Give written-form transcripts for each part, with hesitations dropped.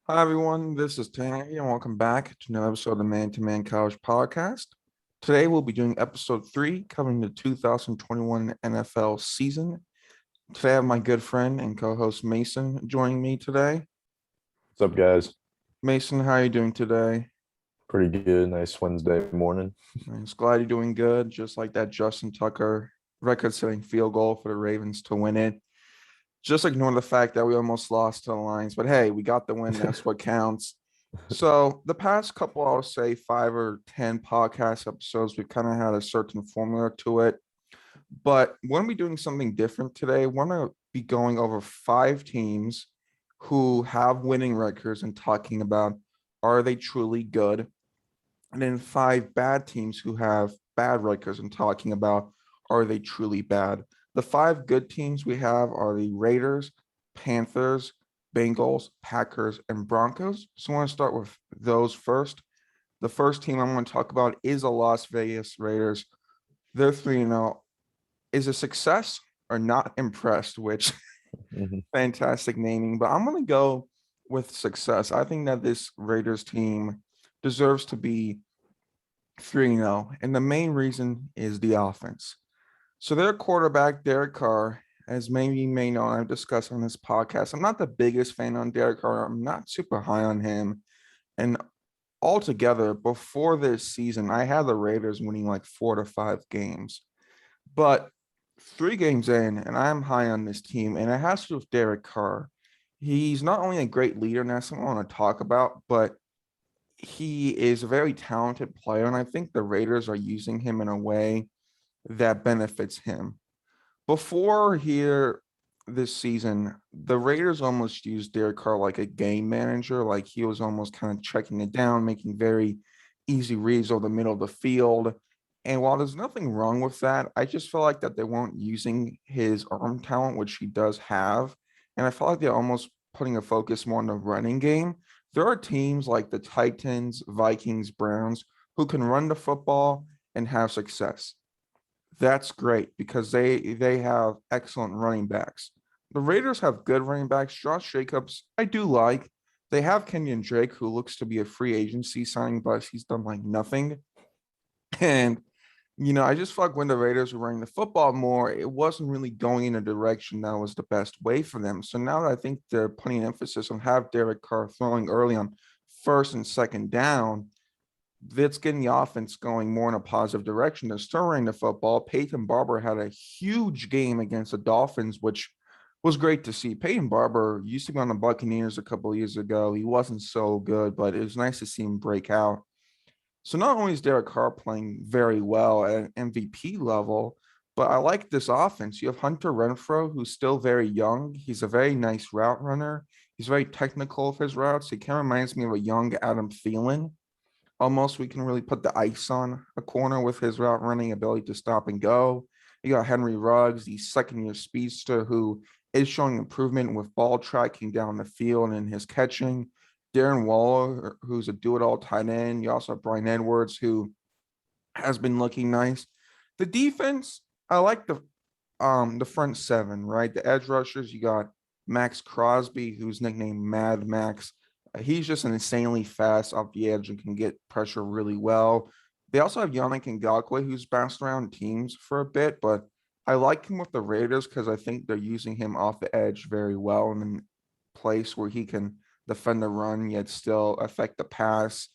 Hi, everyone. This is Tanny, and welcome back to another episode of the Man to Man College Podcast. Today, we'll be doing episode 3, covering the 2021 NFL season. Today, I have my good friend and co host Mason joining me today. What's up, guys? Mason, how are you doing today? Pretty good. Nice Wednesday morning. I'm just glad you're doing good, just like that Justin Tucker record setting field goal for the Ravens to win it. Just ignore the fact that we almost lost to the Lions, but hey, we got the win. That's what counts. So the past couple, I'll say 5 or 10 podcast episodes, we've kind of had a certain formula to it. But we're going to be doing something different today. We're going to be going over 5 teams who have winning records and talking about are they truly good? And then 5 bad teams who have bad records and talking about are they truly bad? The 5 good teams we have are the Raiders, Panthers, Bengals, Packers, and Broncos. So I want to start with those first. The first team I want to talk about is the Las Vegas Raiders. They're 3-0. Is a success or not impressed, which Mhm. fantastic naming, but I'm going to go with success. I think that this Raiders team deserves to be 3-0, and the main reason is the offense. So their quarterback, Derek Carr, as many of you may know, I've discussed on this podcast, I'm not the biggest fan on Derek Carr. I'm not super high on him. And altogether, before this season, I had the Raiders winning like 4 to 5 games. But 3 games in, and I'm high on this team, and it has to do with Derek Carr. He's not only a great leader, and that's something I want to talk about, but he is a very talented player, and I think the Raiders are using him in a way that benefits him. Before here this season, the Raiders almost used Derek Carr like a game manager, like he was almost kind of checking it down, making very easy reads over the middle of the field. And while there's nothing wrong with that, I just feel like that they weren't using his arm talent, which he does have. And I feel like they're almost putting a focus more on the running game. There are teams like the Titans, Vikings, Browns who can run the football and have success. That's great because they have excellent running backs. The Raiders have good running backs. Josh Jacobs, I do like. They have Kenyon Drake, who looks to be a free agency signing, but he's done like nothing. And I just felt like when the Raiders were running the football more, it wasn't really going in a direction that was the best way for them. So now that I think they're putting an emphasis on have Derek Carr throwing early on first and second down, that's getting the offense going more in a positive direction. They're still running the football. Peyton Barber had a huge game against the Dolphins, which was great to see. Peyton Barber used to be on the Buccaneers a couple of years ago. He wasn't so good, but it was nice to see him break out. So not only is Derek Carr playing very well at an MVP level, but I like this offense. You have Hunter Renfrow, who's still very young. He's a very nice route runner. He's very technical with his routes. He kind of reminds me of a young Adam Thielen. Almost, we can really put the ice on a corner with his route running ability to stop and go. You got Henry Ruggs, the second-year speedster who is showing improvement with ball tracking down the field and his catching. Darren Waller, who's a do-it-all tight end. You also have Brian Edwards, who has been looking nice. The defense, I like the front seven, right? The edge rushers, you got Max Crosby, who's nicknamed Mad Max. He's just an insanely fast off the edge and can get pressure really well. They also have Yannick Ngakoue, who's bounced around teams for a bit, but I like him with the Raiders because I think they're using him off the edge very well in a place where he can defend the run yet still affect the pass.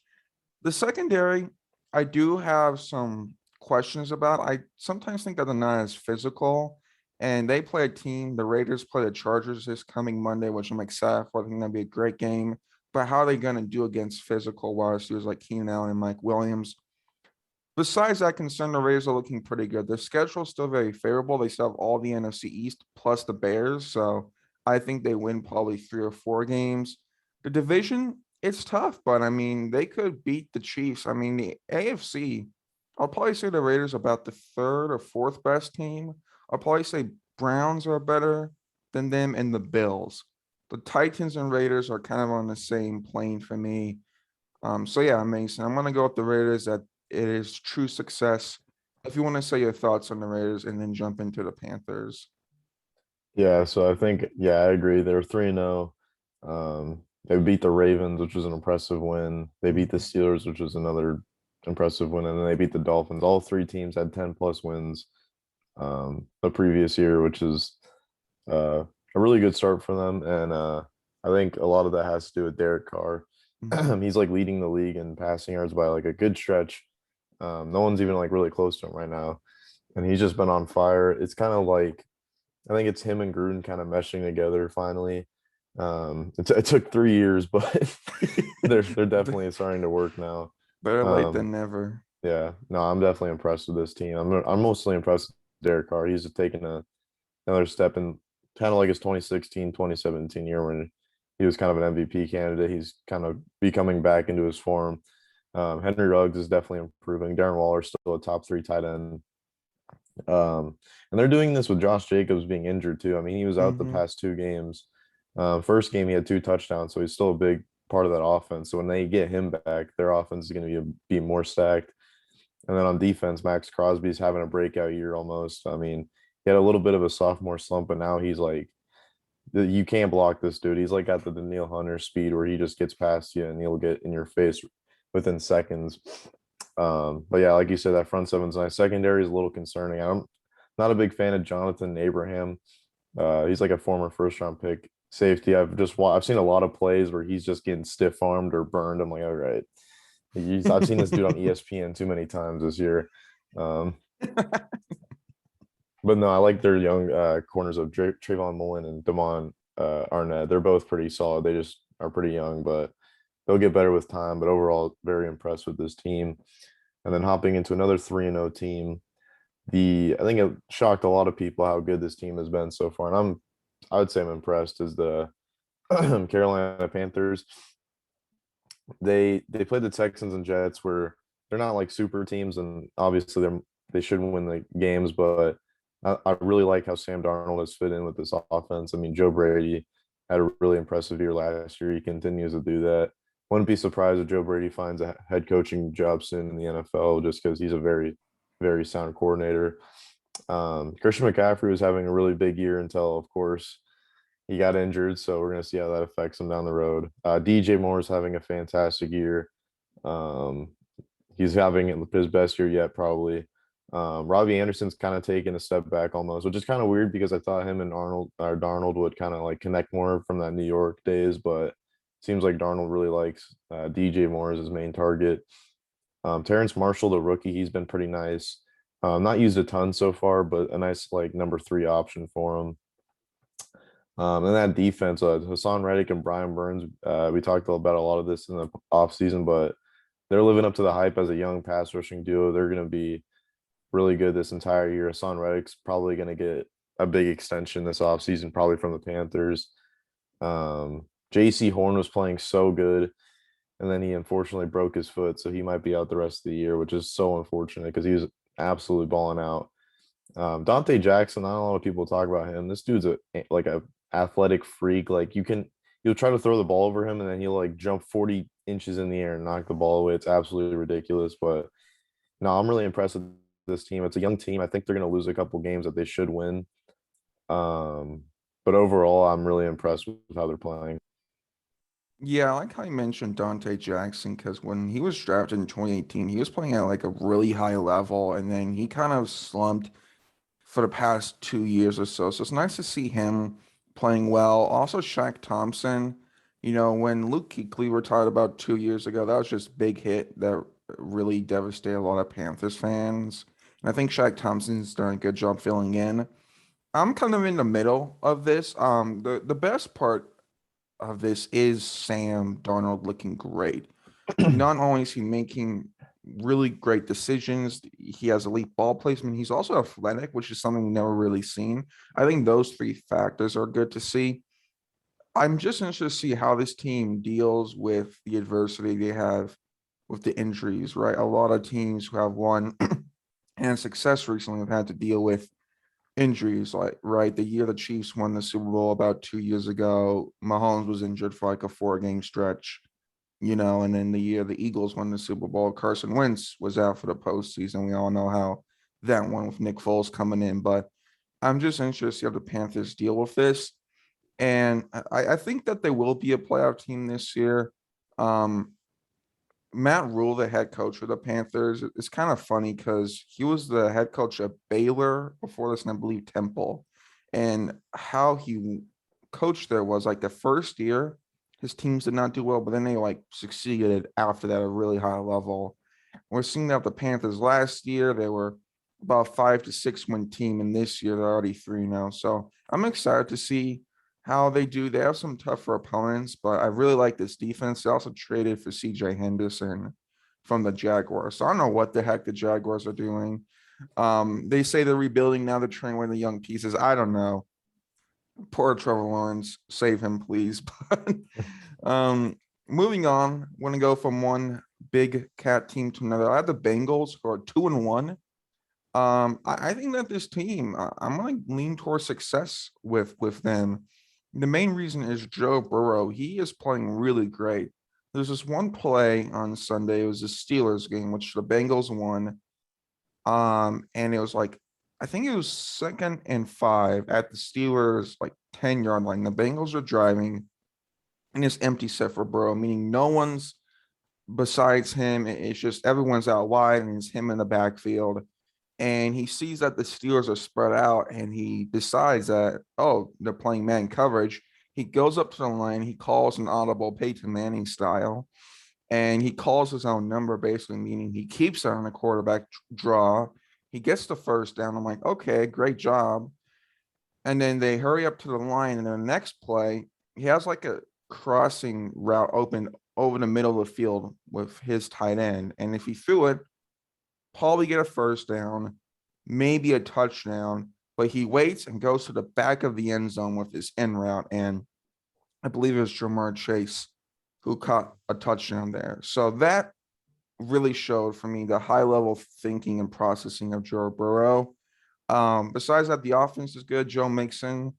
The secondary, I do have some questions about. I sometimes think that they're not as physical, and they play a team. The Raiders play the Chargers this coming Monday, which I'm excited for. I think that'll be a great game. But how are they going to do against physical wide receivers like Keenan Allen and Mike Williams? Besides that concern, the Raiders are looking pretty good. Their schedule is still very favorable. They still have all the NFC East plus the Bears. So I think they win probably 3 or 4 games. The division, it's tough, but I mean, they could beat the Chiefs. I mean, the AFC, I'll probably say the Raiders are about the third or fourth best team. I'll probably say Browns are better than them and the Bills. The Titans and Raiders are kind of on the same plane for me. So yeah, Mason, I'm gonna go with the Raiders that it is true success. If you want to say your thoughts on the Raiders and then jump into the Panthers. Yeah, so I think, I agree. They're 3-0. They beat the Ravens, which was an impressive win. They beat the Mhm. Steelers, which was another impressive win, and then they beat the Dolphins. All three teams had 10 plus wins the previous year, which is a really good start for them. And I think a lot of that has to do with Derek Carr. Mhm. He's like leading the league in passing yards by like a good stretch. No one's even like really close to him right now, and he's just been on fire. It's kind of like I think it's him and Gruden kind of meshing together finally. It took 3 years, but they're definitely starting to work now. Better late Um, than never. yeah, no, I'm definitely impressed with this team. I'm mostly impressed with Derek Carr. He's taking another step in kind of like his 2016, 2017 year when he was kind of an MVP candidate. He's kind of becoming back into his form. Henry Ruggs is definitely improving. Darren Waller's still a top three tight end. And they're doing this with Josh Jacobs being injured too. I mean, he was out the Mhm. past two games. First game he had 2 touchdowns, so he's still a big part of that offense. So when they get him back, their offense is going to be more stacked. And then on defense, Max Crosby's having a breakout year almost. I mean, he had a little bit of a sophomore slump, but now he's like, you can't block this dude. He's like got the Daniil Hunter speed where he just gets past you and he'll get in your face within seconds. But yeah, like you said, that front seven's nice. Secondary is a little concerning. I'm not a big fan of Jonathan Abraham. He's like a former first round pick safety. I've seen a lot of plays where he's just getting stiff armed or burned. I'm like, all right. I've seen this dude on ESPN too many times this year. Um, but no, I like their young corners of Trayvon Mullen and Damon Arnett. They're both pretty solid. They just are pretty young, but they'll get better with time. But overall, very impressed with this team. And then hopping into another 3-0 team, I think it shocked a lot of people how good this team has been so far. And I would say I'm impressed is the Carolina Panthers. They played the Texans and Jets where they're not like super teams, and obviously they should win the games, but I really like how Sam Darnold has fit in with this offense. I mean, Joe Brady had a really impressive year last year. He continues to do that. Wouldn't be surprised if Joe Brady finds a head coaching job soon in the NFL just because he's a very, very sound coordinator. Christian McCaffrey was having a really big year until, of course, he got injured. So we're going to see how that affects him down the road. DJ Moore is having a fantastic year. Um, he's having his best year yet, probably. Robbie Anderson's kind of taking a step back almost, which is kind of weird because I thought him and Darnold would kind of like connect more from that New York days, but seems like Darnold really likes DJ Moore as his main target. Terrence Marshall, the rookie, he's been pretty nice. Not used a ton so far, but a nice like number 3 option for him. And that defense, Hassan Reddick and Brian Burns, we talked about a lot of this in the offseason, but they're living up to the hype as a young pass rushing duo. They're going to be really good this entire year. Hassan Reddick's probably going to get a big extension this offseason, probably from the Panthers. JC Horn was playing so good, and then he unfortunately broke his foot, so he might be out the rest of the year, which is so unfortunate because he was absolutely balling out. Dante Jackson, not a lot of people talk about him. This dude's like a athletic freak. Like you'll try to throw the ball over him and then he'll like jump 40 inches in the air and knock the ball away. It's absolutely ridiculous. But no, I'm really impressed with this team. It's a young team. I think they're going to lose a couple games that they should win. Um, but overall, I'm really impressed with how they're playing. Yeah, I like how you mentioned Dante Jackson because when he was drafted in 2018, he was playing at like a really high level, and then he kind of slumped for the past 2 years or so. So it's nice to see him playing well. Also, Shaq Thompson, when Luke Kuechly retired about 2 years ago, that was just a big hit that really devastated a lot of Panthers fans. And I think Shaq Thompson's done a good job filling in. I'm kind of in the middle of this. The best part of this is Sam Darnold looking great. Not only is he making really great decisions, he has elite ball placement. He's also athletic, which is something we've never really seen. I think those three factors are good to see. I'm just interested to see how this team deals with the adversity they have with the injuries, right? A lot of teams who have won and success recently have had to deal with injuries, like right. The year the Chiefs won the Super Bowl about 2 years ago, Mahomes was injured for like a 4 game stretch, and then the year the Eagles won the Super Bowl, Carson Wentz was out for the postseason. We all know how that one with Nick Foles coming in, but I'm just interested to see how the Panthers deal with this. And I think that they will be a playoff team this year. Um, Matt Rule, the head coach for the Panthers, it's kind of funny because he was the head coach at Baylor before this, and I believe Temple. And how he coached there was like the first year, his teams did not do well, but then they like succeeded after that at a really high level. We're seeing that with the Panthers last year. They were about 5 to 6 win team, and this year they're already 3 now. So I'm excited to see how they do. They have some tougher opponents, but I really like this defense. They also traded for CJ Henderson from the Jaguars. So I don't know what the heck the Jaguars are doing. They say they're rebuilding now, they're trying with the young pieces. I don't know. Poor Trevor Lawrence, save him, please. But moving on, want to go from one big cat team to another. I have the Bengals who are 2-1. I think that this team, I'm gonna lean towards success with them. The main reason is Joe Burrow. He is playing really great. There's this one play on Sunday. It was the Steelers game, which the Bengals won. And it was like, I think it was 2nd and 5 at the Steelers, like 10-yard line. The Bengals are driving, and it's empty set for Burrow, meaning no one's besides him. It's just everyone's out wide, and it's him in the backfield. And he sees that the Steelers are spread out, and he decides that, oh, they're playing man coverage. He goes up to the line, he calls an audible Peyton Manning style, and he calls his own number, basically meaning he keeps it on the quarterback draw. He gets the first down. I'm like, okay, great job. And then they hurry up to the line, and then the next play, he has like a crossing route open over the middle of the field with his tight end. And if he threw it, probably get a first down, maybe a touchdown, but he waits and goes to the back of the end zone with his end route. And I believe it was Jamar Chase who caught a touchdown there. So that really showed for me the high level thinking and processing of Joe Burrow. Besides that, the offense is good. Joe Mixon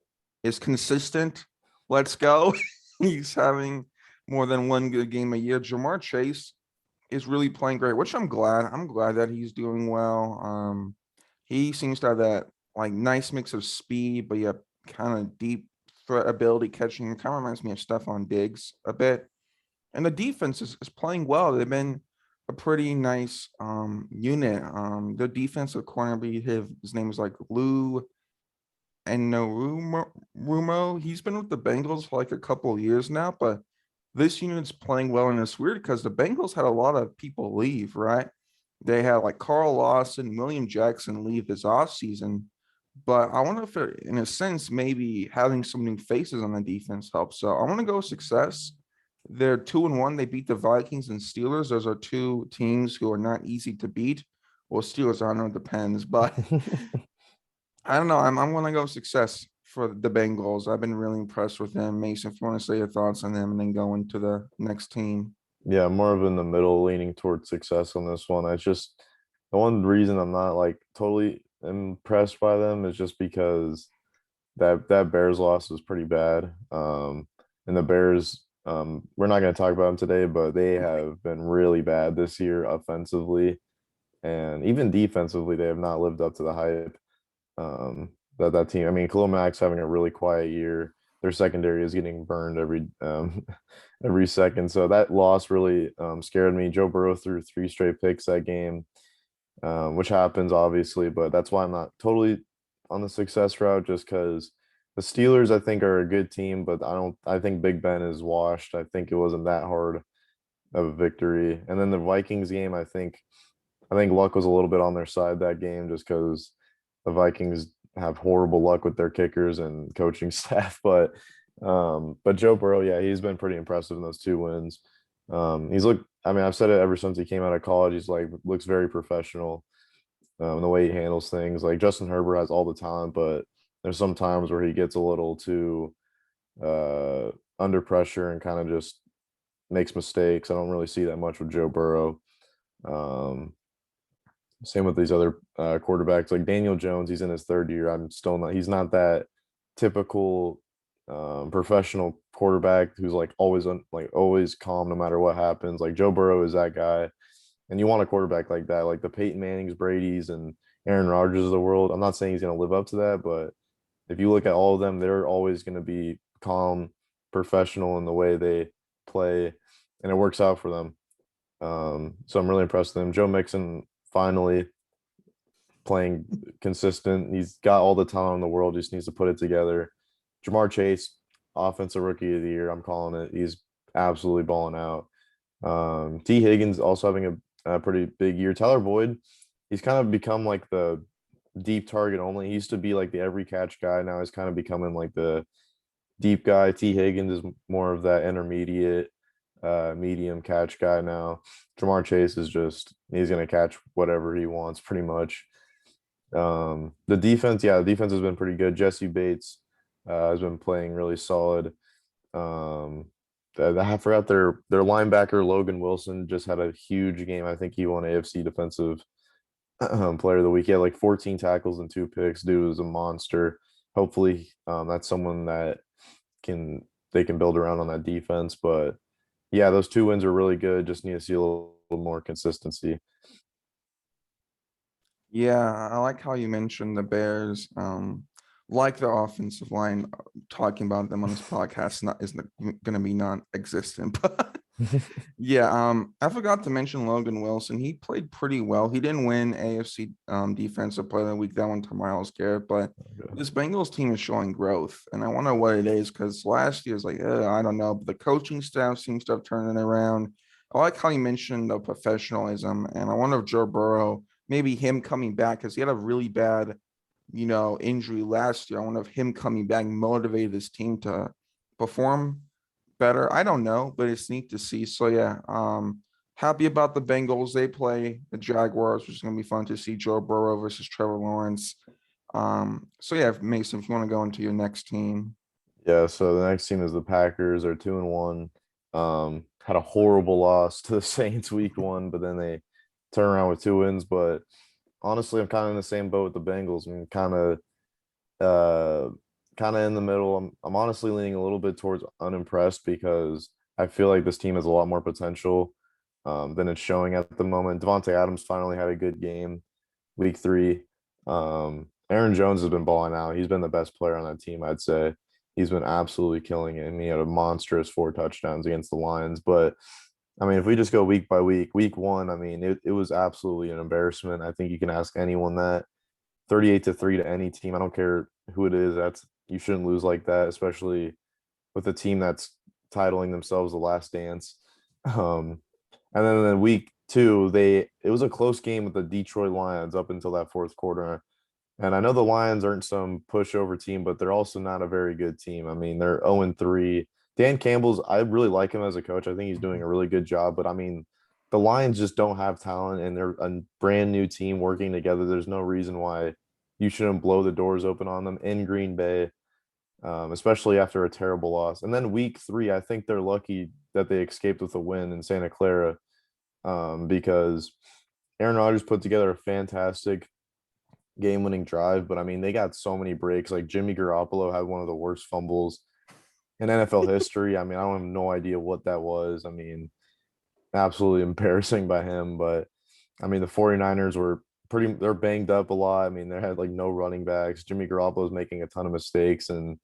is consistent. Let's go. He's having more than one good game a year. Jamar Chase is really playing great, which I'm glad. I'm glad that he's doing well. He seems to have that like nice mix of speed, but yeah, kind of deep threat ability catching. Kind of reminds me of Stephon Diggs a bit. And the defense is playing well. They've been a pretty nice unit. The defensive corner, his name is like Lou and no Rumo. He's been with the Bengals for like a couple of years now, but this unit's playing well, and it's weird because the Bengals had a lot of people leave, right? They had like Carl Lawson, William Jackson leave this offseason. But I wonder if, in a sense, maybe having some new faces on the defense helps. So I want to go success. They're 2-1. They beat the Vikings and Steelers. Those are two teams who are not easy to beat. Well, Steelers, I don't know, it depends, but I don't know. I'm gonna go success for the Bengals. I've been really impressed with them. Mason, if you want to say your thoughts on them and then go into the next team. Yeah, more of in the middle, leaning towards success on this one. I just the one reason I'm not like totally impressed by them is just because that Bears loss was pretty bad. And the Bears, we're not going to talk about them today, but they have been really bad this year offensively, and even defensively, they have not lived up to the hype. That team. I mean, Khalil Mack's having a really quiet year. Their secondary is getting burned every second. So that loss really scared me. Joe Burrow threw 3 straight picks that game, which happens obviously, but that's why I'm not totally on the success route, just because the Steelers I think are a good team, but I think Big Ben is washed. I think it wasn't that hard of a victory. And then the Vikings game, I think luck was a little bit on their side that game, just because the Vikings have horrible luck with their kickers and coaching staff. But Joe Burrow, yeah, he's been pretty impressive in those 2 wins. I mean, I've said it ever since he came out of college. He's like looks very professional. The way he handles things. Like Justin Herbert has all the talent, but there's some times where he gets a little too under pressure and kind of just makes mistakes. I don't really see that much with Joe Burrow. Same with these other quarterbacks, like Daniel Jones. He's in his 3rd year. He's not that typical professional quarterback who's like always calm no matter what happens. Like Joe Burrow is that guy, and you want a quarterback like that, like the Peyton Mannings, Brady's, and Aaron Rodgers of the world. I'm not saying he's going to live up to that, but if you look at all of them, they're always going to be calm, professional in the way they play, and it works out for them. So I'm really impressed with them. Joe Mixon finally playing consistent. He's got all the talent in the world, just needs to put it together. Jamar Chase, offensive rookie of the year. I'm calling it. He's absolutely balling out. T. Higgins also having a pretty big year. Tyler Boyd, he's kind of become like the deep target only. He used to be like the every catch guy. Now he's kind of becoming like the deep guy. T. Higgins is more of that intermediate, medium catch guy now. Jamar Chase is just he's gonna catch whatever he wants pretty much. The defense, yeah, the defense has been pretty good. Jesse Bates has been playing really solid. I forgot their linebacker Logan Wilson just had a huge game. I think he won AFC Defensive Player of the Week. He had like 14 tackles and 2 picks. Dude was a monster. Hopefully, that's someone that they can build around on that defense. But yeah, those 2 wins are really good. Just need to see a little more consistency. Yeah, I like how you mentioned the Bears. Like the offensive line, talking about them on this podcast isn't going to be non-existent. But yeah, I forgot to mention Logan Wilson. He played pretty well. He didn't win AFC Defensive Player of the Week. That one to Myles Garrett, but this Bengals team is showing growth, and I wonder what it is because last year was like, I don't know, but the coaching staff seems to have turned it around. I like how you mentioned the professionalism, and I wonder if Joe Burrow, maybe him coming back because he had a really bad, injury last year. I wonder if him coming back motivated his team to perform better. I don't know, but it's neat to see. So yeah, happy about the Bengals. They play the Jaguars, which is gonna be fun to see Joe Burrow versus Trevor Lawrence. So yeah, Mason, if you want to go into your next team. Yeah, so the next team is the Packers. They're 2-1. Had a horrible loss to the Saints week 1, but then they turn around with 2 wins. But honestly, I'm kind of in the same boat with the Bengals. I'm kind of in the middle. I'm honestly leaning a little bit towards unimpressed because I feel like this team has a lot more potential than it's showing at the moment. Devontae Adams finally had a good game week 3. Aaron Jones has been balling out. He's been the best player on that team, I'd say. He's been absolutely killing it. And he had a monstrous 4 touchdowns against the Lions. But I mean, if we just go week by week 1, I mean, it was absolutely an embarrassment. I think you can ask anyone that. 38-3 to any team. I don't care who it is. You shouldn't lose like that, especially with a team that's titling themselves the Last Dance. And then in week 2, it was a close game with the Detroit Lions up until that 4th quarter. And I know the Lions aren't some pushover team, but they're also not a very good team. I mean, they're 0-3. Dan Campbell's, I really like him as a coach. I think he's doing a really good job. But I mean, the Lions just don't have talent, and they're a brand new team working together. There's no reason why you shouldn't blow the doors open on them in Green Bay, especially after a terrible loss. And then week 3, I think they're lucky that they escaped with a win in Santa Clara because Aaron Rodgers put together a fantastic game-winning drive. But I mean, they got so many breaks. Like Jimmy Garoppolo had one of the worst fumbles in NFL history. I mean, I don't have no idea what that was. I mean, absolutely embarrassing by him. But I mean, the 49ers were they're banged up a lot. I mean, they had like no running backs. Jimmy Garoppolo was making a ton of mistakes, and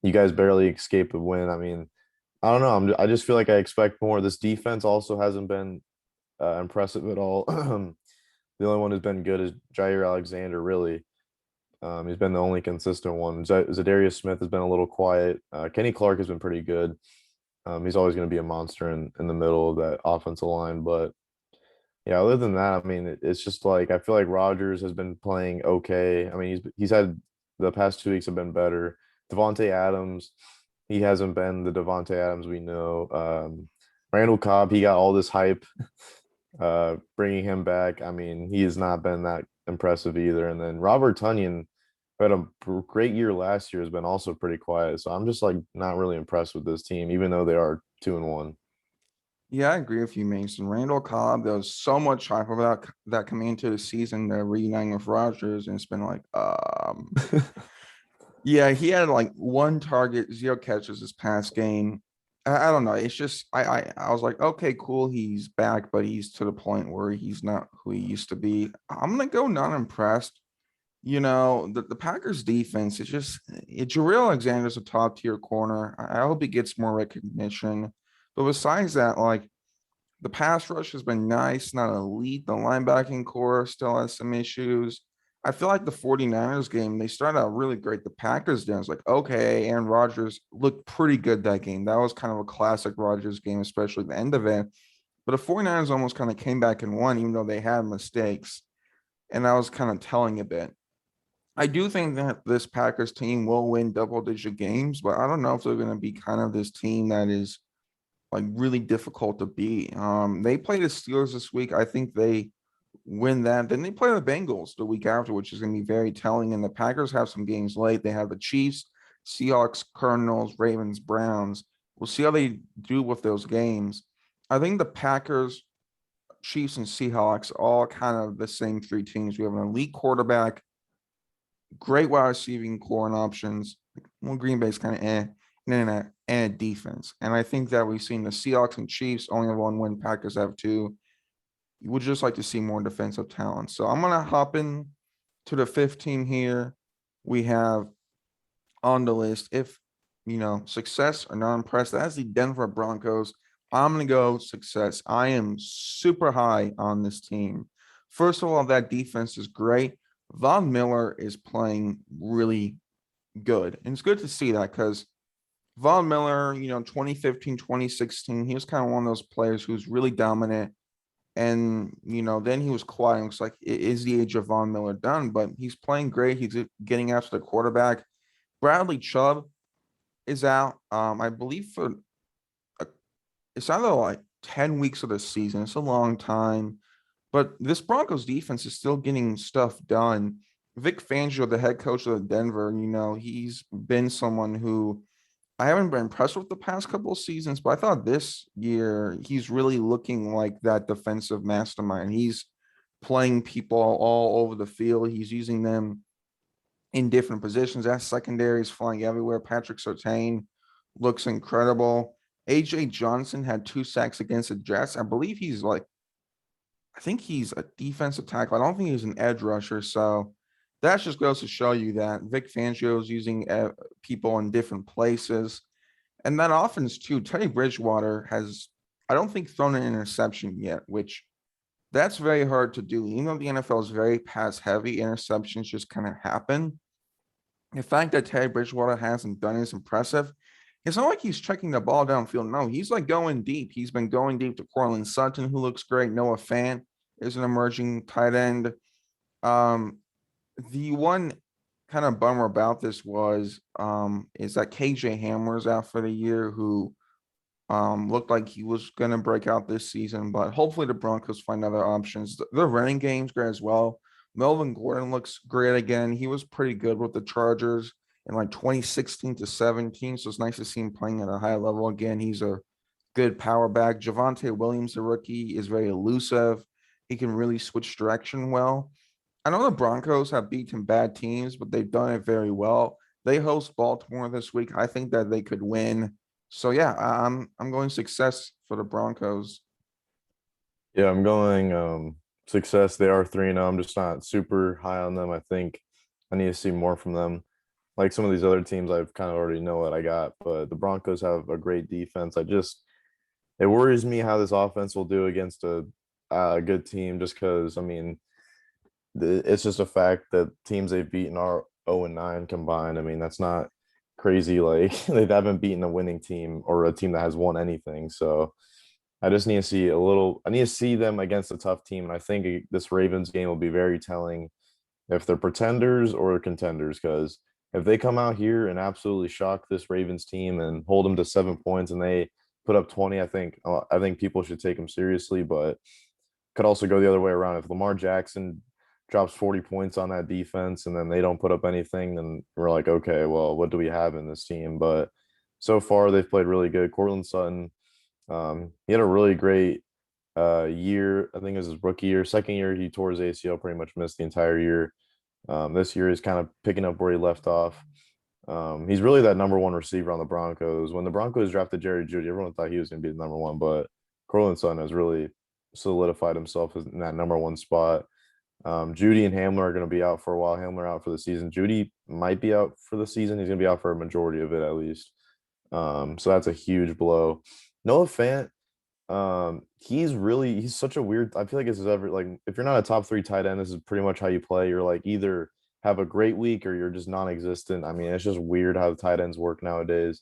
you guys barely escaped a win. I mean, I don't know. I just feel like I expect more. This defense also hasn't been impressive at all. The only one who's been good is Jair Alexander, really. He's been the only consistent one. Zadarius Smith has been a little quiet. Kenny Clark has been pretty good. He's always going to be a monster in the middle of that offensive line. But yeah, other than that, I mean, it's just like I feel like Rodgers has been playing okay. I mean, he's had the past 2 weeks have been better. Devontae Adams, he hasn't been the Devontae Adams we know. Randall Cobb, he got all this hype bringing him back. I mean, he has not been that impressive either. And then Robert Tunyon, who had a great year last year, has been also pretty quiet. So I'm just like not really impressed with this team, even though they are 2-1. Yeah, I agree with you, Mason. Randall Cobb, there was so much hype about that coming into the season, the reuniting with Rodgers, and it's been like, yeah, he had like 1 target, 0 catches this past game. I don't know. It's just I was like, okay, cool, he's back, but he's to the point where he's not who he used to be. I'm gonna go not impressed. the Packers defense is just Jarrell Alexander's a top tier corner. I hope he gets more recognition. But besides that, like the pass rush has been nice, not elite. The linebacking core still has some issues. I feel like the 49ers game, they started out really great. The Packers did. I was like, okay, Aaron Rodgers looked pretty good that game. That was kind of a classic Rodgers game, especially the end of it. But the 49ers almost kind of came back and won, even though they had mistakes. And I was kind of telling a bit. I do think that this Packers team will win double-digit games, but I don't know if they're going to be kind of this team that is like really difficult to beat. They play the Steelers this week. I think they win that. Then they play the Bengals the week after, which is going to be very telling. And the Packers have some games late. They have the Chiefs, Seahawks, Cardinals, Ravens, Browns. We'll see how they do with those games. I think the Packers, Chiefs, and Seahawks all kind of the same three teams. We have an elite quarterback, great wide receiving core and options. Well, Green Bay's kind of and a defense. And I think that we've seen the Seahawks and Chiefs only have one win, Packers have two. You would just like to see more defensive talent. So I'm gonna hop in to the 15 here. We have on the list, if success or not impressed, that's the Denver Broncos. I'm gonna go success. I am super high on this team. First of all, that defense is great. Von Miller is playing really good. And it's good to see that because Von Miller, 2015, 2016, he was kind of one of those players who's really dominant. And, then he was quiet. It's like, is the age of Von Miller done? But he's playing great. He's getting after the quarterback. Bradley Chubb is out. I believe for it's either like 10 weeks of the season. It's a long time. But this Broncos defense is still getting stuff done. Vic Fangio, the head coach of Denver, he's been someone who I haven't been impressed with the past couple of seasons, but I thought this year he's really looking like that defensive mastermind. He's playing people all over the field. He's using them in different positions. That secondary is flying everywhere. Patrick Surtain looks incredible. AJ Johnson had 2 sacks against the Jets. I think he's a defensive tackle. I don't think he's an edge rusher. So that just goes to show you that Vic Fangio is using people in different places. And that offense too, Teddy Bridgewater has, I don't think, thrown an interception yet, which that's very hard to do. Even though the NFL is very pass heavy, interceptions just kind of happen. The fact that Teddy Bridgewater hasn't done is impressive. It's not like he's checking the ball downfield. No, he's like going deep. He's been going deep to Cortland Sutton, who looks great. Noah Fant is an emerging tight end. The one kind of bummer about this is that KJ Hamler's out for the year, who looked like he was going to break out this season, but hopefully the Broncos find other options. The running game's great as well. Melvin Gordon looks great again. He was pretty good with the Chargers in like 2016 to 17, so it's nice to see him playing at a high level again. He's a good power back. Javonte Williams, the rookie, is very elusive. He can really switch direction well. I know the Broncos have beaten bad teams, but they've done it very well. They host Baltimore this week. I think that they could win. So yeah, I'm going success for the Broncos. Yeah, I'm going success. They are 3-0. I'm just not super high on them. I think I need to see more from them. Like some of these other teams, I've kind of already know what I got, but the Broncos have a great defense. It worries me how this offense will do against a good team, just because, I mean, it's just a fact that teams they've beaten are 0-9 combined. I mean, that's not crazy. Like they haven't beaten a winning team or a team that has won anything. So I just need to see I need to see them against a tough team. And I think this Ravens game will be very telling if they're pretenders or contenders, because if they come out here and absolutely shock this Ravens team and hold them to 7 points and they put up 20, I think people should take them seriously, but could also go the other way around. If Lamar Jackson drops 40 points on that defense and then they don't put up anything, then we're like, okay, well, what do we have in this team? But so far they've played really good. Cortland Sutton, he had a really great year. I think it was his rookie year. Second year, he tore his ACL, pretty much missed the entire year. This year is kind of picking up where he left off. He's really that number one receiver on the Broncos. When the Broncos drafted Jerry Jeudy, everyone thought he was going to be the number 1, but Cortland Sutton has really solidified himself in that number 1 spot. Judy and Hamler are going to be out for a while. Hamler out for the season. Judy might be out for the season. He's going to be out for a majority of it at least. So that's a huge blow. Noah Fant, he's such a weird. I feel like this is ever like if you're not a top 3 tight end, this is pretty much how you play. You're like either have a great week or you're just non-existent. I mean, it's just weird how the tight ends work nowadays.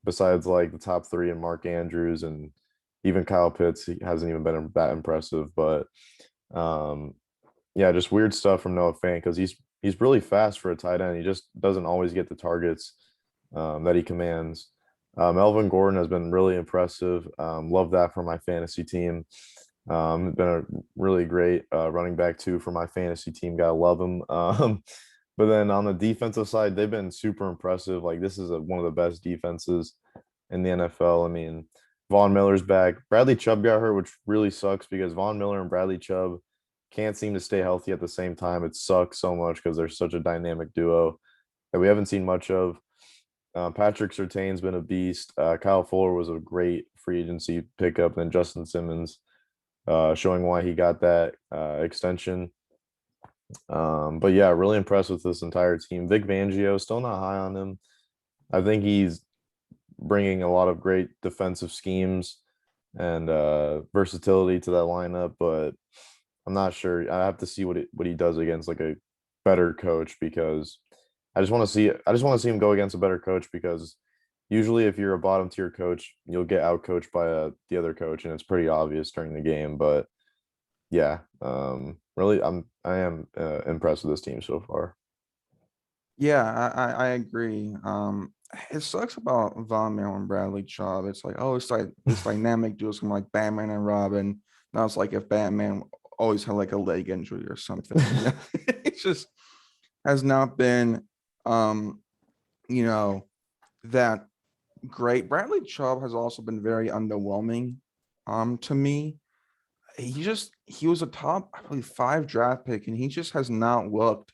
Besides like the top 3 and Mark Andrews and even Kyle Pitts, he hasn't even been that impressive. But um, yeah, just weird stuff from Noah Fant because he's really fast for a tight end. He just doesn't always get the targets that he commands. Melvin Gordon has been really impressive. Love that for my fantasy team. Been a really great running back too for my fantasy team. Gotta love him. But then on the defensive side, they've been super impressive. Like this is one of the best defenses in the NFL. I mean, Von Miller's back. Bradley Chubb got hurt, which really sucks because Von Miller and Bradley Chubb can't seem to stay healthy at the same time. It sucks so much because they're such a dynamic duo that we haven't seen much of. Patrick Surtain's been a beast. Kyle Fuller was a great free agency pickup. And then Justin Simmons showing why he got that extension. But yeah, really impressed with this entire team. Vic Fangio, still not high on him. I think he's bringing a lot of great defensive schemes and versatility to that lineup, but I'm not sure. I have to see what he does against like a better coach because I just want to see him go against a better coach because usually if you're a bottom tier coach, you'll get out coached by the other coach, and it's pretty obvious during the game. But yeah, really, I am impressed with this team so far. Yeah, I agree. It sucks about Von Miller and Bradley Chubb. It's like, oh, it's like this dynamic duo, something like Batman and Robin. Now it's like if Batman always had like a leg injury or something. It just has not been, um, you know, that great. Bradley Chubb has also been very underwhelming, to me. He was a top, I believe, 5 draft pick, and he just has not looked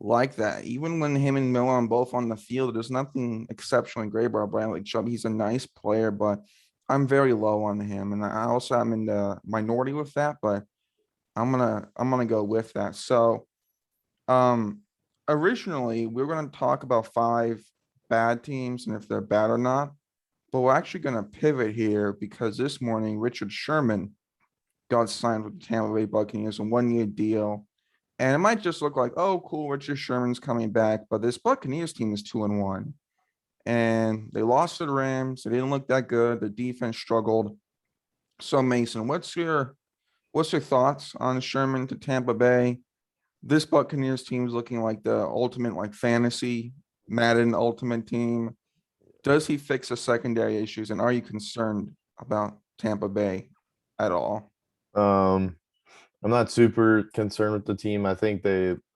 like that. Even when him and Miller are both on the field, there's nothing exceptionally great about Bradley Chubb. He's a nice player, but I'm very low on him, and I also am in the minority with that. But I'm gonna go with that. So, um, originally we were gonna talk about 5 bad teams and if they're bad or not, but we're actually gonna pivot here because this morning Richard Sherman got signed with the Tampa Bay Buccaneers a 1-year deal. And it might just look like, oh, cool, Richard Sherman's coming back. But this Buccaneers team is 2-1. And they lost to the Rams. They didn't look that good. The defense struggled. So Mason, what's your thoughts on Sherman to Tampa Bay? This Buccaneers team is looking like the ultimate like fantasy Madden ultimate team. Does he fix the secondary issues? And are you concerned about Tampa Bay at all? Um, I'm not super concerned with the team. I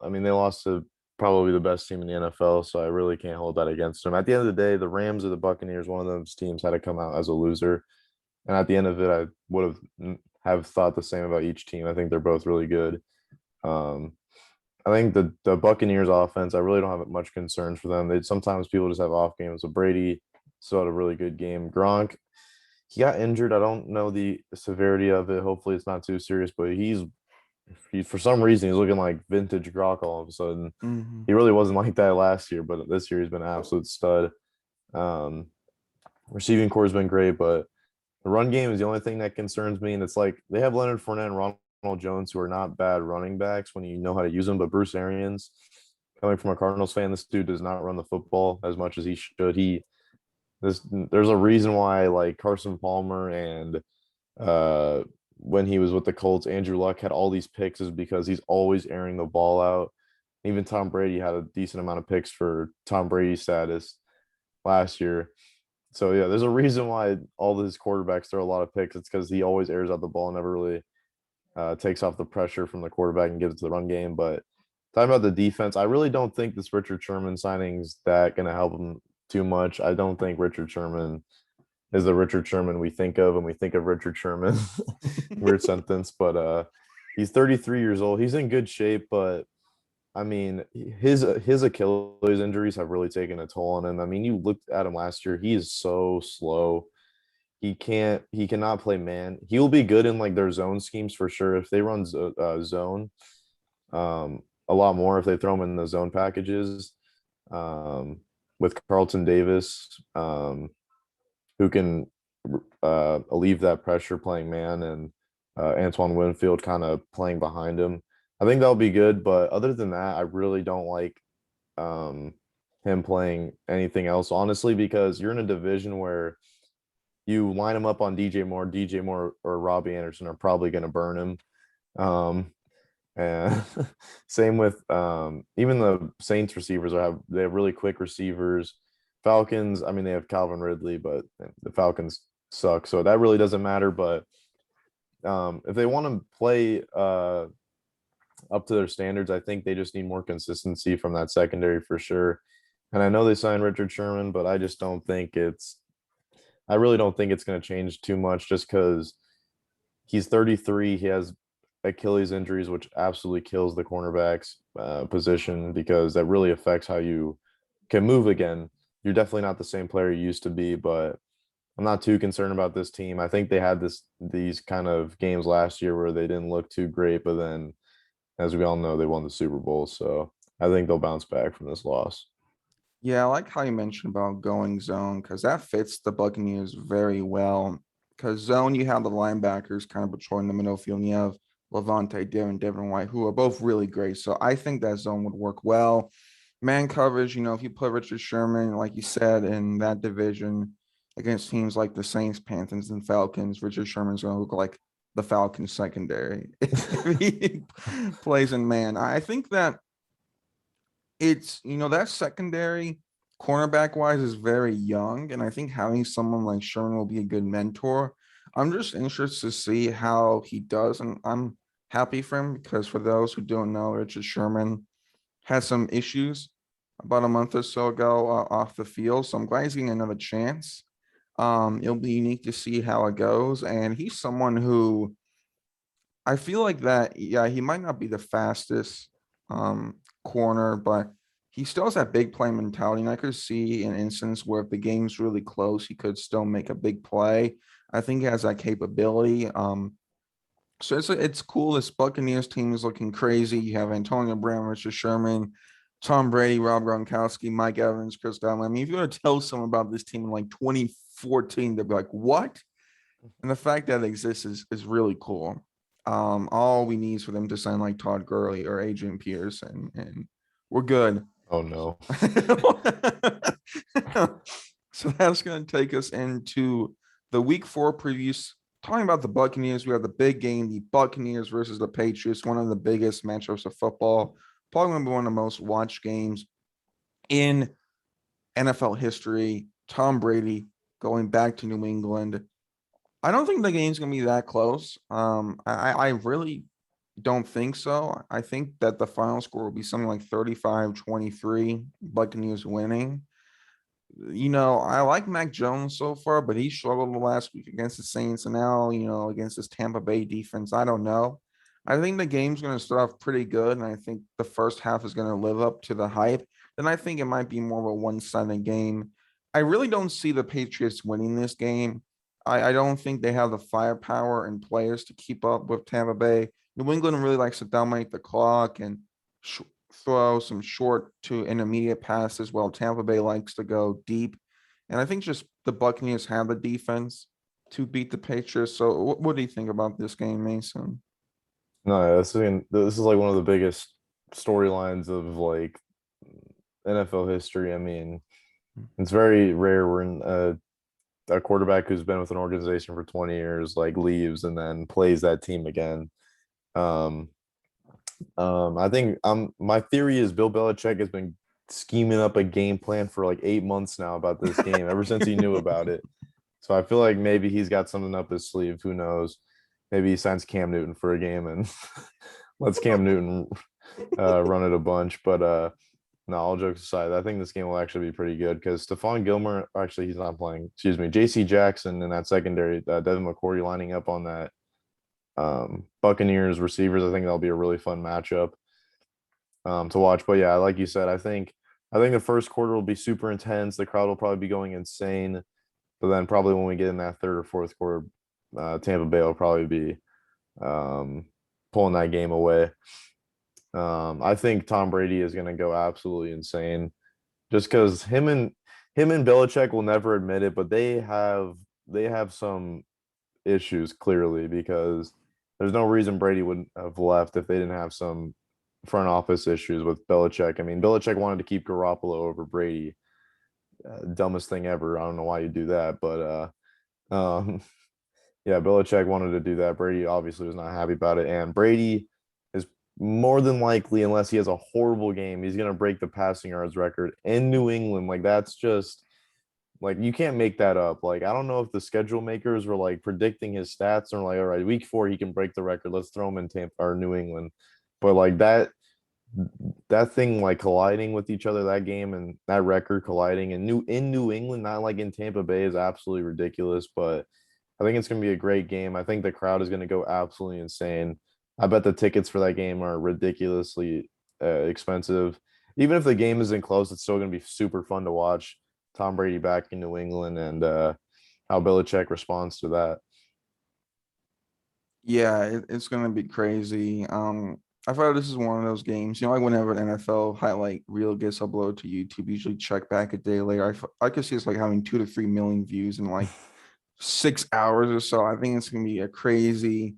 mean, they lost to probably the best team in the NFL, so I really can't hold that against them. At the end of the day, the Rams or the Buccaneers, one of those teams had to come out as a loser. And at the end of it, I would have thought the same about each team. I think they're both really good. Um, I think the Buccaneers offense, I really don't have much concerns for them. Sometimes people just have off games. So Brady still had a really good game. Gronk, he got injured. I don't know the severity of it. Hopefully it's not too serious, but he for some reason he's looking like vintage Gronk all of a sudden. Mhm. He really wasn't like that last year, but this year he's been an absolute stud. Um, Receiving core has been great, but the run game is the only thing that concerns me. And it's like they have Leonard Fournette and Ronald Jones, who are not bad running backs when you know how to use them. But Bruce Arians, coming from a Cardinals fan, this dude does not run the football as much as he should. There's a reason why like Carson Palmer and uh when he was with the Colts, Andrew Luck had all these picks is because he's always airing the ball out. Even Tom Brady had a decent amount of picks for Tom Brady status last year. So yeah, there's a reason why all these quarterbacks throw a lot of picks. It's because he always airs out the ball and never really takes off the pressure from the quarterback and gives it to the run game. But talking about the defense, I really don't think this Richard Sherman signing's that going to help him too much. I don't think Richard Sherman is the Richard Sherman we think of when we think of Richard Sherman. Weird sentence, but he's 33 years old. He's in good shape, but I mean, his Achilles injuries have really taken a toll on him. I mean, you looked at him last year; he is so slow. He cannot play man. He will be good in like their zone schemes for sure. If they run zone, a lot more if they throw him in the zone packages um, with Carlton Davis, who can alleviate that pressure playing man, and Antoine Winfield kind of playing behind him. I think that'll be good. But other than that, I really don't like um, him playing anything else, honestly, because you're in a division where you line him up on DJ Moore or Robbie Anderson are probably going to burn him. Um, and same with even the Saints receivers they have really quick receivers. Falcons, I mean, they have Calvin Ridley, but the Falcons suck, so that really doesn't matter. But if they want to play up to their standards, I think they just need more consistency from that secondary for sure. And I know they signed Richard Sherman, but I just don't think I really don't think it's going to change too much just because he's 33. He has Achilles injuries, which absolutely kills the cornerbacks position because that really affects how you can move again. You're definitely not the same player you used to be, but I'm not too concerned about this team. I think they had these kind of games last year where they didn't look too great, but then, as we all know, they won the Super Bowl. So I think they'll bounce back from this loss. Yeah, I like how you mentioned about going zone because that fits the Buccaneers very well. Because zone, you have the linebackers kind of patrolling the middle field, and you have Levante, Darren, Devin White, who are both really great. So I think that zone would work well. Man coverage, if you put Richard Sherman, like you said, in that division against teams like the Saints, Panthers, and Falcons, Richard Sherman's going to look like the Falcons secondary if he plays in man. I think that that secondary cornerback wise is very young, and I think having someone like Sherman will be a good mentor. I'm just interested to see how he does, and I'm happy for him because for those who don't know, Richard Sherman had some issues about a month or so ago off the field, so I'm glad he's getting another chance. It'll be unique to see how it goes, and he's someone who I feel like that, yeah, he might not be the fastest corner, but he still has that big play mentality. And I could see an instance where if the game's really close, he could still make a big play. I think he has that capability. So it's cool. This Buccaneers team is looking crazy. You have Antonio Brown, Richard Sherman, Tom Brady, Rob Gronkowski, Mike Evans, Chris Godwin. I mean, if you were to tell someone about this team in like 2014, they'd be like, "What?" And the fact that it exists is really cool. All we need is for them to sign like Todd Gurley or Adrian Pierce, and we're good. Oh no. So that's going to take us into the week 4 previews. Talking about the Buccaneers, we have the big game, the Buccaneers versus the Patriots, one of the biggest matchups of football. Probably going to be one of the most watched games in NFL history. Tom Brady going back to New England. I don't think the game's gonna be that close. I really don't think so. I think that the final score will be something like 35-23, Buccaneers winning. I like Mac Jones so far, but he struggled last week against the Saints and now, against this Tampa Bay defense. I don't know. I think the game's going to start off pretty good, and I think the first half is going to live up to the hype. Then I think it might be more of a one-sided game. I really don't see the Patriots winning this game. I don't think they have the firepower and players to keep up with Tampa Bay. New England really likes to dominate the clock and throw some short to intermediate passes while Tampa Bay likes to go deep. And I think just the Buccaneers have the defense to beat the Patriots. So what do you think about this game, Mason? No, this is like one of the biggest storylines of like NFL history. I mean, it's very rare when a quarterback who's been with an organization for 20 years like leaves and then plays that team again. Um, I think my theory is Bill Belichick has been scheming up a game plan for like 8 months now about this game ever since he knew about it. So I feel like maybe he's got something up his sleeve. Who knows? Maybe he signs Cam Newton for a game and lets Cam Newton run it a bunch. But no, all jokes aside, I think this game will actually be pretty good because Stephon Gilmore, actually, he's not playing. Excuse me, J.C. Jackson in that secondary, Devin McCourty lining up on that Buccaneers receivers. I think that'll be a really fun matchup to watch. But yeah, like you said, I think the first quarter will be super intense. The crowd will probably be going insane. But then probably when we get in that third or fourth quarter, Tampa Bay will probably be pulling that game away. I think Tom Brady is going to go absolutely insane, just because him and Belichick will never admit it, but they have some issues clearly, because there's no reason Brady would have left if they didn't have some front office issues with Belichick. I mean, Belichick wanted to keep Garoppolo over Brady. Dumbest thing ever. I don't know why you do that, but yeah, Belichick wanted to do that. Brady obviously was not happy about it, and Brady is more than likely, unless he has a horrible game, he's gonna break the passing yards record in New England. Like, that's just like, you can't make that up. Like, I don't know if the schedule makers were like predicting his stats and like, all right, week 4 he can break the record. Let's throw him in Tampa or New England. But like that thing like colliding with each other, that game and that record colliding in New England, not like in Tampa Bay, is absolutely ridiculous. But I think it's gonna be a great game. I think the crowd is gonna go absolutely insane. I bet the tickets for that game are ridiculously expensive. Even if the game isn't close, it's still gonna be super fun to watch Tom Brady back in New England, and how Belichick responds to that. Yeah, it's gonna be crazy. I thought this is one of those games, like whenever an NFL highlight reel gets uploaded to YouTube, usually check back a day later. I could see it's like having 2 to 3 million views in like 6 hours or so. I think it's gonna be a crazy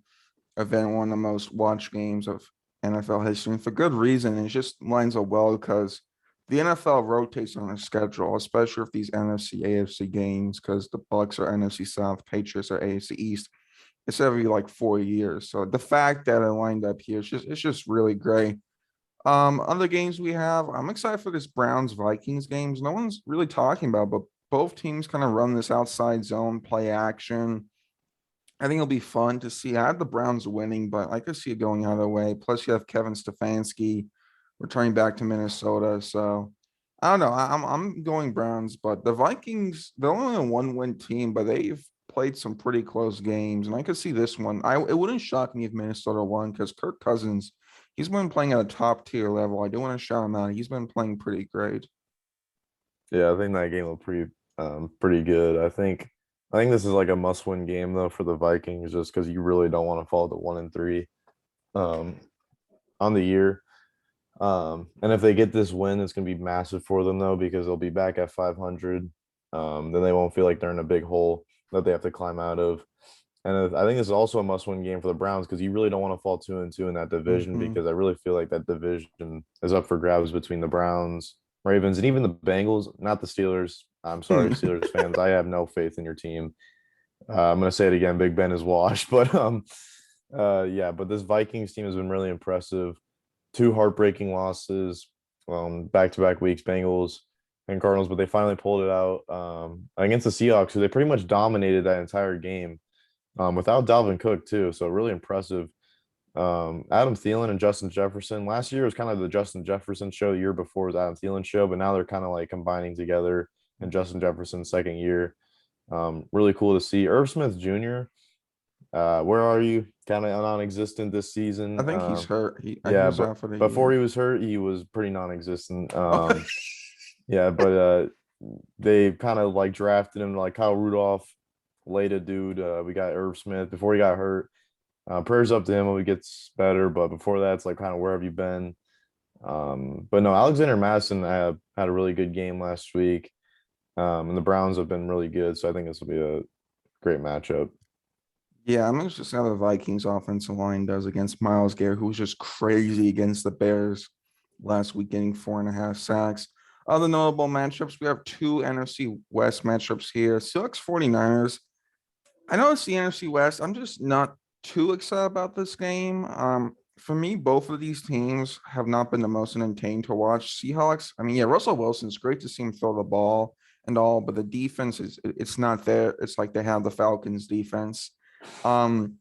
event, one of the most watched games of NFL history, and for good reason. It just lines up well because the NFL rotates on their schedule, especially with these NFC, AFC games, because the Bucks are NFC South, Patriots are AFC East. It's every like 4 years. So the fact that it lined up here, it's just really great. Other games we have, I'm excited for this Browns Vikings games. No one's really talking about, but both teams kind of run this outside zone play action. I think it'll be fun to see. I have the Browns winning, but I could see it going either way. Plus, you have Kevin Stefanski returning back to Minnesota. So I don't know. I'm going Browns, but the Vikings, they're only a 1-win team, but they've played some pretty close games, and I could see this one. It wouldn't shock me if Minnesota won because Kirk Cousins, he's been playing at a top tier level. I do want to shout him out. He's been playing pretty great. Yeah, I think that game looked pretty good. I think this is like a must-win game though for the Vikings, just because you really don't want to fall to 1-3 um on the year. And if they get this win, it's gonna be massive for them though, because they'll be back at 500. Then they won't feel like they're in a big hole that they have to climb out of. And I think this is also a must-win game for the Browns, because you really don't want to fall 2-2 in that division, Mhm. because I really feel like that division is up for grabs between the Browns, Ravens, and even the Bengals, not the Steelers. I'm sorry, Steelers fans. I have no faith in your team. I'm gonna say it again. Big Ben is washed, but yeah. But this Vikings team has been really impressive. 2 heartbreaking losses, back-to-back weeks, Bengals and Cardinals, but they finally pulled it out against the Seahawks, who they pretty much dominated that entire game, without Dalvin Cook too. So really impressive. Adam Thielen and Justin Jefferson. Last year was kind of the Justin Jefferson show. The year before was Adam Thielen show, but now they're kind of like combining together in Justin Jefferson's second year. Really cool to see. Irv Smith Jr. Where are you? Kind of non-existent this I season. think he's hurt. He Yeah, was but out for the before year. he was hurt, he was pretty non-existent. Oh, Yeah, but they kind of like drafted him like Kyle Rudolph, later dude. We got Irv Smith before he got hurt. Prayers up to him when he gets better, but before that, it's like, kind of, where have you been? But no, Alexander Madison had a really good game last week, and the Browns have been really good, so I think this will be a great matchup. yeah, I'm just how the Vikings offensive line does against Miles Garrett, who was just crazy against the Bears last week, getting 4.5 sacks. Other notable matchups, we have two NFC West matchups here. Seahawks 49ers. I know it's the NFC West. I'm just not too excited about this game. For me, both of these teams have not been the most entertaining to watch. Seahawks, I mean, yeah, Russell Wilson's great to see him throw the ball and all, but the defense it's not there. It's like they have the Falcons defense. Um,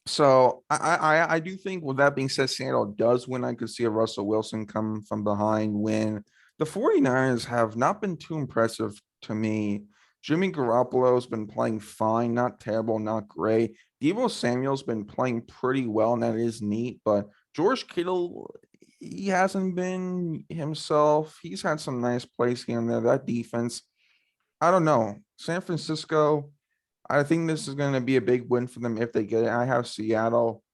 so I do think, with that being said, Seattle does win. I could see a Russell Wilson come from behind win. The 49ers have not been too impressive to me. Jimmy Garoppolo's been playing fine, not terrible, not great. Devo Samuel's been playing pretty well, and that is neat. But George Kittle, he hasn't been himself. He's had some nice plays here and there. That defense, I don't know. San Francisco, I think this is going to be a big win for them if they get it. I have Seattle.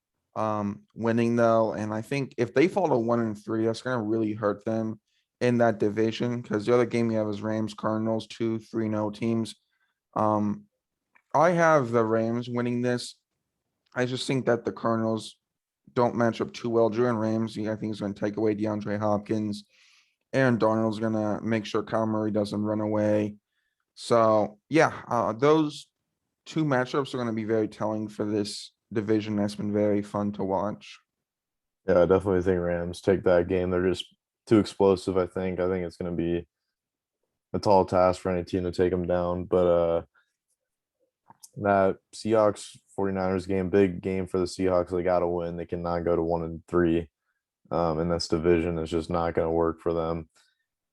winning though. And I think if they fall to 1-3, that's gonna really hurt them in that division because the other game you have is Rams Cardinals, 2 3-0 teams. Um, I have the Rams winning this. I just think that the Cardinals don't match up too well. Jalen Ramsey, I think, is going to take away DeAndre Hopkins. Aaron Darnold's going to make sure Kyle Murray doesn't run away. So, yeah, those two matchups are going to be very telling for this division. That's been very fun to watch. Yeah, I definitely think Rams take that game. They're just too explosive, I think. I think it's going to be a tall task for any team to take them down. But that Seahawks 49ers game, big game for the Seahawks. They got to win. They cannot go to 1-3 in this division. It's just not going to work for them.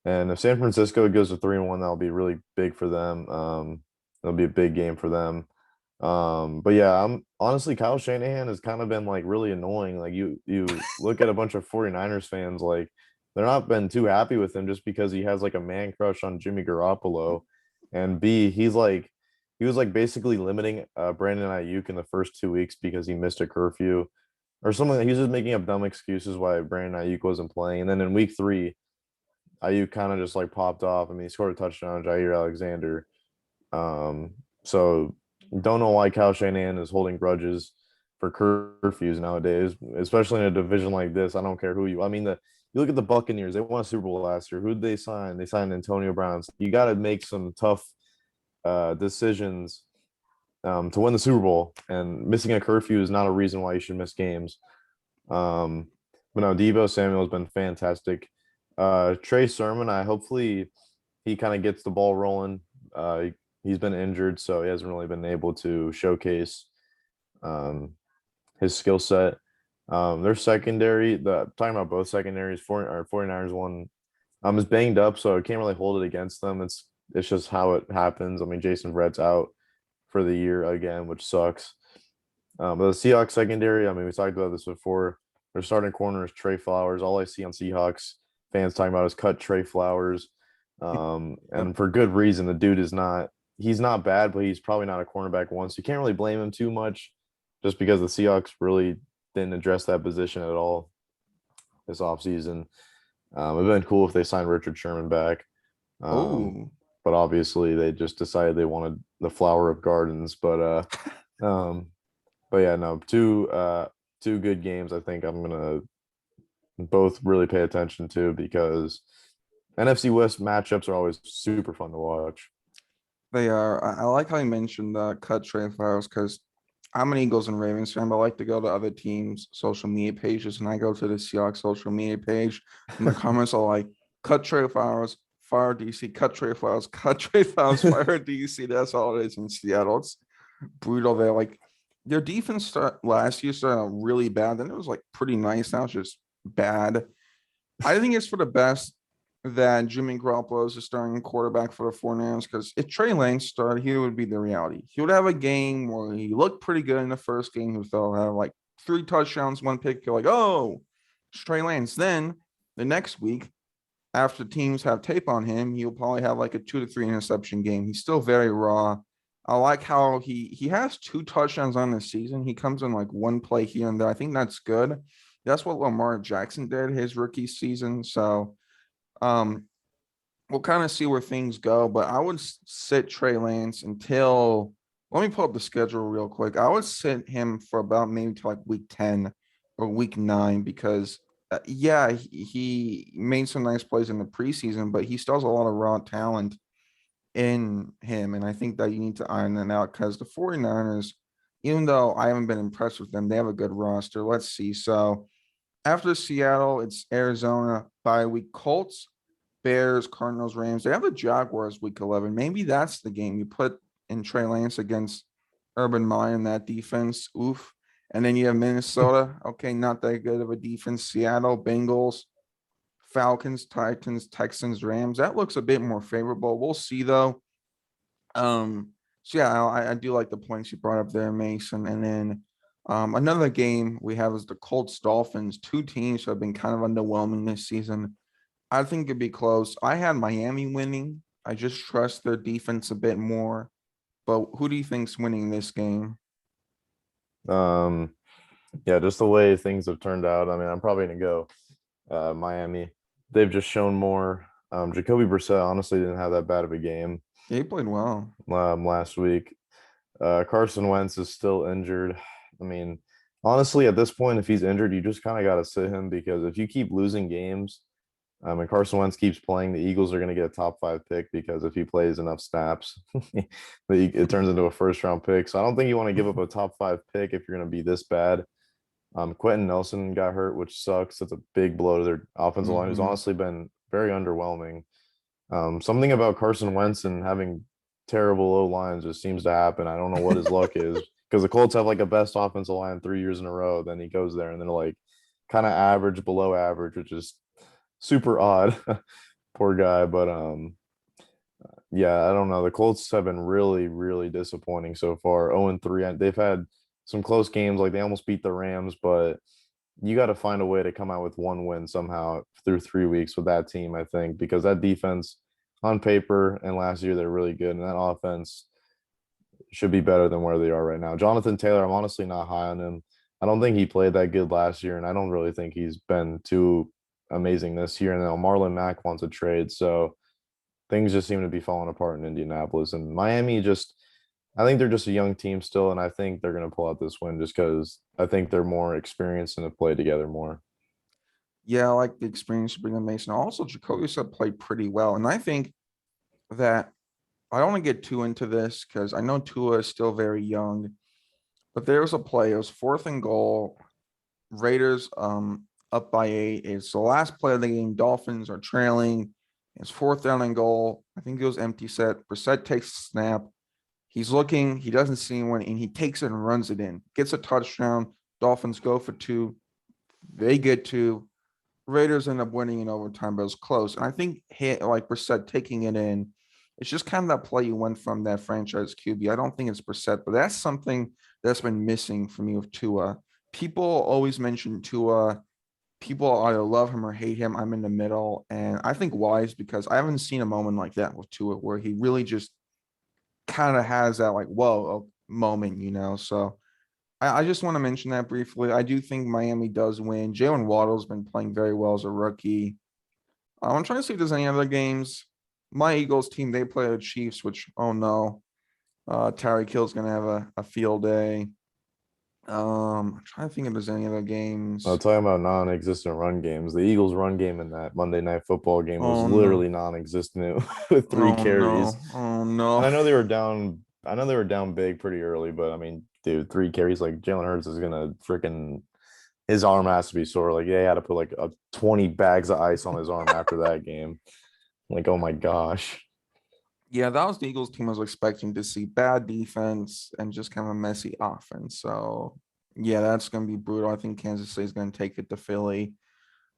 And if San Francisco goes to 3-1, that'll be really big for them. It'll be a big game for them. But yeah, I'm honestly Kyle Shanahan has kind of been like really annoying. Like you look at a bunch of 49ers fans, like they're not been too happy with him just because he has like a man crush on Jimmy Garoppolo. And B, he was like basically limiting Brandon Ayuk in the first 2 weeks because he missed a curfew or something. He was just making up dumb excuses why Brandon Ayuk wasn't playing. And then in week 3, Ayuk kind of just like popped off. I mean, he scored a touchdown on Jair Alexander. So don't know why Kyle Shanahan is holding grudges for curfews nowadays, especially in a division like this. I don't care who you. I mean, you look at the Buccaneers. They won a Super Bowl last year. Who did they sign? They signed Antonio Brown. So you got to make some tough decisions to win the Super Bowl. And missing a curfew is not a reason why you should miss games. But no, Deebo Samuel has been fantastic. Trey Sermon, hopefully he kind of gets the ball rolling. He's been injured, so he hasn't really been able to showcase his skill set. Their secondary, talking about both secondaries, 49ers one is banged up, so I can't really hold it against them. It's just how it happens. I mean, Jason Verrett's out for the year again, which sucks. But the Seahawks secondary, I mean, we talked about this before. Their starting corner is Trey Flowers. All I see on Seahawks fans talking about is cut Trey Flowers. And for good reason. The dude he's not bad, but he's probably not a cornerback one. So you can't really blame him too much just because the Seahawks really didn't address that position at all this offseason. It'd been cool if they signed Richard Sherman back. Oh, But obviously they just decided they wanted the flower of gardens. But yeah, no, two good games I think I'm gonna both really pay attention to because NFC West matchups are always super fun to watch. they are. I like how you mentioned cut Trey Flowers because I'm an Eagles and Ravens fan, but I like to go to other teams' social media pages, and I go to the Seahawks social media page, and the comments are like, "Cut Trey Flowers, fire DC, cut Trey Flowers, cut Trey Flowers, fire DC." That's all it is in Seattle. It's brutal there. Like their defense last year started out really bad, then it was like pretty nice. Now it's just bad. I think it's for the best that Jimmy Garoppolo is the starting quarterback for the 49ers because if Trey Lance started, here would be the reality. He would have a game where he looked pretty good in the first game. He'll have like 3 touchdowns, 1 pick. You're like, oh, it's Trey Lance. Then the next week, after teams have tape on him, he'll probably have like a 2 to 3 interception game. He's still very raw. I like how he has 2 touchdowns on the season. He comes in like 1 play here and there. I think that's good. That's what Lamar Jackson did his rookie season. So um, we'll kind of see where things go, but I would sit Trey Lance until let me pull up the schedule real quick. I would sit him for about maybe to like week 10 or week 9 because yeah, he made some nice plays in the preseason, but he still has a lot of raw talent in him. And I think that you need to iron that out because the 49ers, even though I haven't been impressed with them, they have a good roster. Let's see. So after Seattle, it's Arizona bye week, Colts, Bears, Cardinals, Rams. They have the Jaguars week 11. Maybe that's the game you put in Trey Lance against Urban Meyer in that defense. Oof. And then you have Minnesota. Okay, not that good of a defense. Seattle, Bengals, Falcons, Titans, Texans, Rams. That looks a bit more favorable. We'll see though. So yeah, I do like the points you brought up there, Mason. And then another game we have is the Colts Dolphins, 2 teams who have been kind of underwhelming this season. I think it'd be close. I had Miami winning. I just trust their defense a bit more. But who do you think's winning this game? Um, Yeah, just the way things have turned out. I mean, I'm probably gonna go Miami. They've just shown more. Jacoby Brissett honestly didn't have that bad of a game Yeah, he played well. last week. Carson Wentz is still injured. I mean, honestly, at this point, if he's injured, you just kind of got to sit him because if you keep losing games, and Carson Wentz keeps playing, the Eagles are going to get a top 5 pick because if he plays enough snaps, it turns into a first round pick. So I don't think you want to give up a top 5 pick if you're going to be this bad. Quentin Nelson got hurt, which sucks. It's a big blow to their offensive line, who's Hmm. honestly been very underwhelming. Something about Carson Wentz and having terrible O lines just seems to happen. I don't know what his luck is because the Colts have like a best offensive line 3 years in a row. Then he goes there and they're like kind of average, below average, which is super odd. Poor guy, but yeah, I don't know. The Colts have been really, really disappointing so far. 0-3. They've had some close games, like they almost beat the Rams, but you got to find a way to come out with one win somehow through 3 weeks with that team, I think, because that defense on paper and last year they're really good, and that offense should be better than where they are right now. Jonathan Taylor, I'm honestly not high on him. I don't think he played that good last year, and I don't really think he's been too amazing this year. And now Marlon Mack wants a trade, so things just seem to be falling apart in Indianapolis. And Miami just, I think they're just a young team still, and I think they're going to pull out this win just because I think they're more experienced and have played together more. Yeah, I like the experience of bringing Mason. Also, Jacoby said played pretty well. And I think that I don't want to get too into this because I know Tua is still very young, but there was a play. It was fourth and goal. Raiders up by 8. It's the last play of the game. Dolphins are trailing. It's fourth down and goal. I think it was empty set. Brissett takes the snap. He's looking, he doesn't see anyone, and he takes it and runs it in. Gets a touchdown. Dolphins go for 2. They get 2. Raiders end up winning in overtime, but it was close. And I think like Brissett taking it in, it's just kind of that play you went from that franchise QB. I don't think it's Brissett, but that's something that's been missing for me with Tua. People always mention Tua. People either love him or hate him. I'm in the middle. And I think why is because I haven't seen a moment like that with Tua where he really just kind of has that like, whoa moment, you know? So I just want to mention that briefly. I do think Miami does win. Jalen Waddle's been playing very well as a rookie. I'm trying to see if there's any other games. My Eagles team, they play the Chiefs, which, oh no, Tyreek Hill's going to have a field day. I'm trying to think if there's any other I'll games. talking about non-existent run games. The Eagles' run game in that Monday Night Football game was Oh no. literally non-existent with three Oh carries. no. Oh And no. I know they were down. I know they were down big pretty early, but I mean, dude, 3 carries like Jalen Hurts is gonna freaking his arm has to be sore. Like they had to put like 20 bags of ice on his arm after that game. Like, oh my gosh. Yeah, that was the Eagles team I was expecting to see. Bad defense and just kind of a messy offense. So, yeah, that's going to be brutal. I think Kansas City is going to take it to Philly.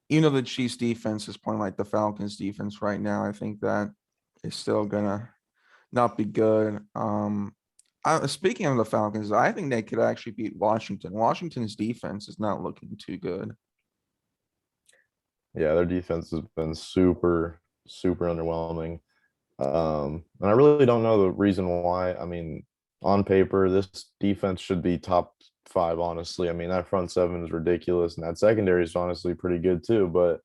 Even though the Chiefs defense is playing like the Falcons defense right now, I think that is still going to not be good. Speaking of the Falcons, I think they could actually beat Washington. Washington's defense is not looking too good. Yeah, their defense has been super, super underwhelming. And I really don't know the reason why. I mean, on paper, this defense should be top 5, honestly. I mean, that front seven is ridiculous, and that secondary is honestly pretty good too. But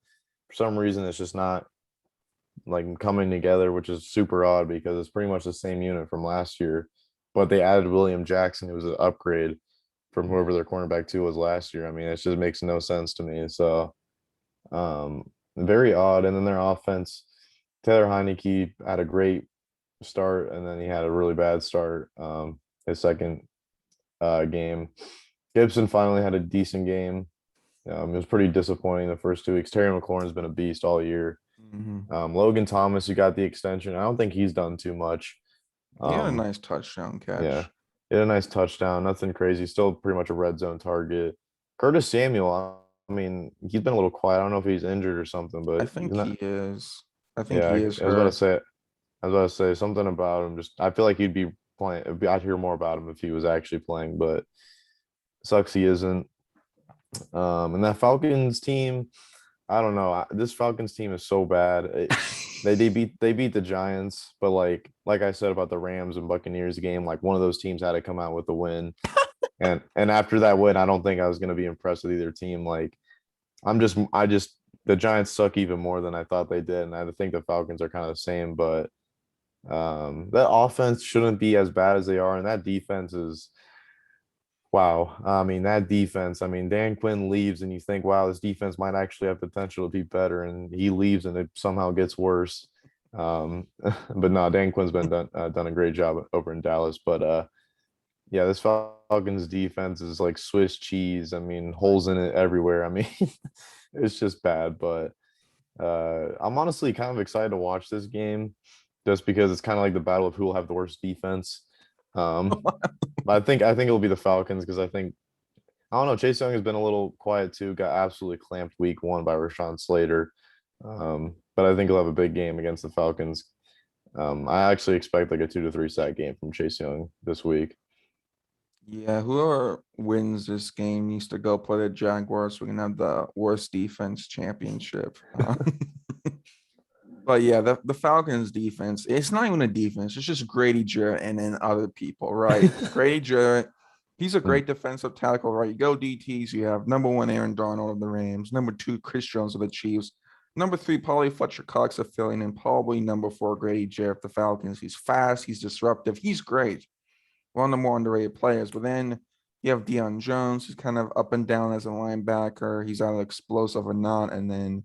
for some reason, it's just not like coming together, which is super odd because it's pretty much the same unit from last year. But they added William Jackson, who was an upgrade from whoever their cornerback two was last year. I mean, it just makes no sense to me. So very odd. And then their offense, Taylor Heineke had a great start, and then he had a really bad start. His second game, Gibson finally had a decent game. It was pretty disappointing the first 2 weeks. Terry McLaurin's been a beast all year. Mhm. Logan Thomas, you got the extension. I don't think he's done too much. He had a Um, nice touchdown yeah, catch. he had a nice touchdown. Nothing crazy. Still pretty much a red zone target. Curtis Samuel, I mean, he's been a little quiet. I don't know if he's injured or something, I but he's think he not. is. I think Yeah, he is I was about to hurt. say. I was about to say something about him. Just I feel like he'd be playing. I'd hear more about him if he was actually playing, but sucks he isn't. And that Falcons team, I don't know. This Falcons team is so bad. They beat the Giants, but like I said about the Rams and Buccaneers game, like one of those teams had to come out with the win. And after that win, I don't think I was going to be impressed with either team. Like I just the Giants suck even more than I thought they did, and I think the Falcons are kind of the same. But that offense shouldn't be as bad as they are, and that defense is wow. I mean, that defense. I mean, Dan Quinn leaves, and you think, wow, this defense might actually have potential to be better, and he leaves, and it somehow gets worse. But no, Dan Quinn's been done a great job over in Dallas. But yeah, this Falcons defense is like Swiss cheese. I mean, holes in it everywhere. I mean, it's just bad. But I'm honestly kind of excited to watch this game just because it's kind of like the battle of who will have the worst defense. Um, but I think it'll be the Falcons because I don't know. Chase Young has been a little quiet too. Got absolutely clamped week one by Rashawn Slater. But I think he'll have a big game against the Falcons. I actually expect like a 2 to 3 sack game from Chase Young this week. Yeah, whoever wins this game needs to go play the Jaguars. We can have the worst defense championship. But yeah, the Falcons defense, it's not even a defense, it's just Grady Jarrett and then other people, right? Grady Jarrett, he's a great defensive tackle, right? You go DTs, you have number one Aaron Darnold of the Rams, number two Chris Jones of the Chiefs, number three probably Fletcher Cox of Philly, and probably number four Grady Jarrett, the Falcons. He's fast, he's disruptive, he's great. One of the more underrated players. But then you have Deion Jones, who's kind of up and down as a linebacker. He's either explosive or not, and then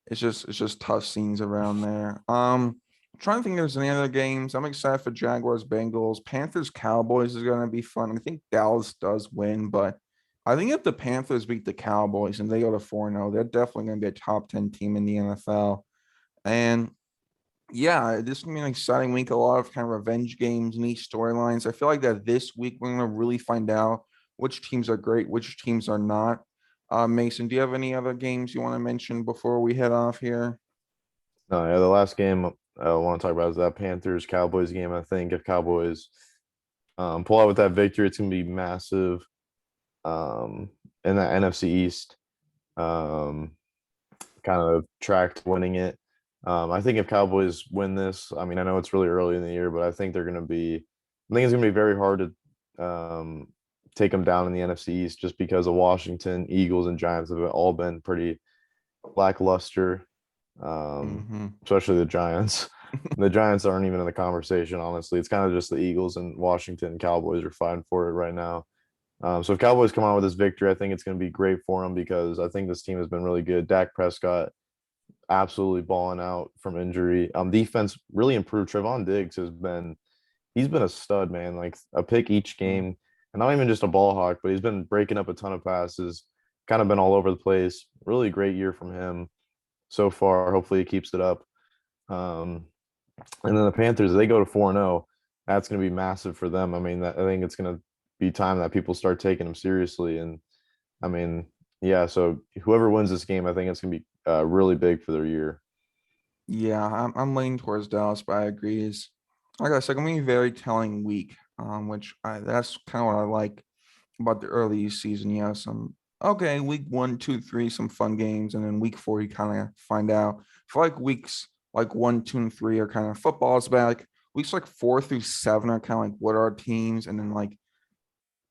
it's just tough scenes around there. I'm trying to think if there's any other games. I'm excited for Jaguars, Bengals, Panthers, Cowboys is going to be fun. I think Dallas does win, but I think if the Panthers beat the Cowboys and they go to 4-0, they're definitely going to be a top 10 team in the NFL. And yeah, this is gonna be an exciting week. A lot of kind of revenge games and each storylines. I feel like that this week we're gonna really find out which teams are great, which teams are not. Mason, do you have any other games you want to mention before we head off here? No, yeah, the last game I want to talk about is that Panthers Cowboys game. I think if Cowboys pull out with that victory, it's gonna be massive. In the NFC East, um, kind of track to winning it. I think if Cowboys win this, I mean, I know it's really early in the year, but I think they're going to be. I think it's going to be very hard to take them down in the NFC East just because of Washington, Eagles, and Giants have all been pretty lackluster, especially the Giants. The Giants aren't even in the conversation, honestly. It's kind of just the Eagles and Washington and Cowboys are fighting for it right now. So if Cowboys come out with this victory, I think it's going to be great for them because I think this team has been really good. Dak Prescott absolutely balling out from injury. Defense really improved. Trevon Diggs he's been a stud, man. Like a pick each game, and not even just a ball hawk, but he's been breaking up a ton of passes. Kind of been all over the place. Really great year from him so far. Hopefully he keeps it up. And then the Panthers, they go to 4-0. That's going to be massive for them. I mean, I think it's going to be time that people start taking them seriously. And I mean, yeah. So whoever wins this game, I think it's going to be really big for their year. Yeah, I'm leaning towards Dallas, but I agree. Is like I said, gonna be a very telling week. Which that's kind of what I like about the early season. Yeah, some okay, week one, two, three, some fun games, and then week four, you kind of find out. I feel like weeks like one, two, and three are kind of football's back. Weeks like 4 through 7 are kind of like what are our teams, and then like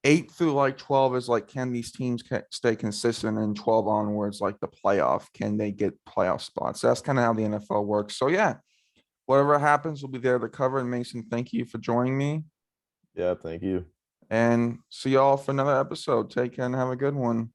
8 through like 12 is like can these teams stay consistent, and 12 onwards like the playoff, can they get playoff spots? That's kind of how the NFL works. So yeah, whatever happens, we'll be there to cover. And Mason, thank you for joining me, Yeah, thank you. and see y'all for another episode. Take care and have a good one.